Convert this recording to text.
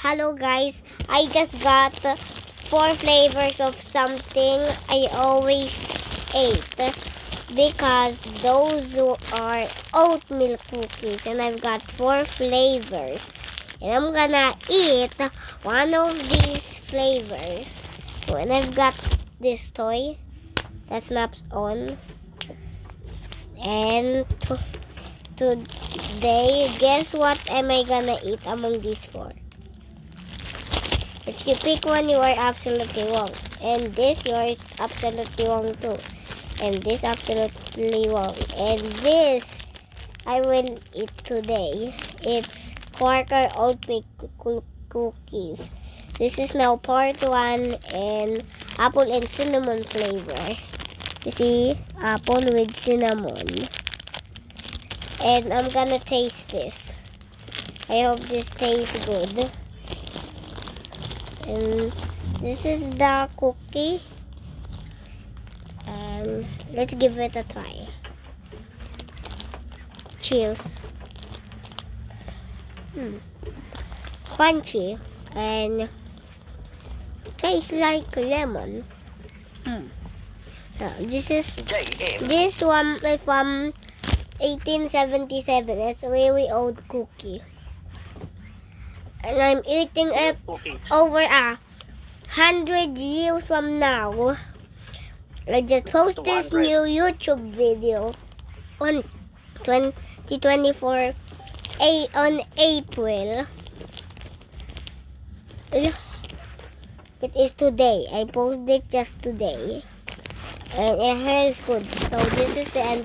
Hello guys, I just got 4 flavors of something I always ate because those are oatmeal cookies and I've got 4 flavors and I'm gonna eat one of these flavors. So, and I've got this toy that snaps on, and today, guess what am I gonna eat among these 4? If you pick one, you are absolutely wrong. And this, you are absolutely wrong too. And this, absolutely wrong. And this, I will eat today. It's Quaker oatmeal cookies. This is now part 1 and apple and cinnamon flavor. You see, apple with cinnamon. And I'm gonna taste this. I hope this tastes good. And this is the cookie. Let's give it a try. Cheers. Crunchy and tastes like lemon. This one is from 1877. It's a very old cookie. And I'm eating it over 100 years from now. I just post this new YouTube video on 2024 on April. It is today. I posted it just today. And it is good. So this is the end.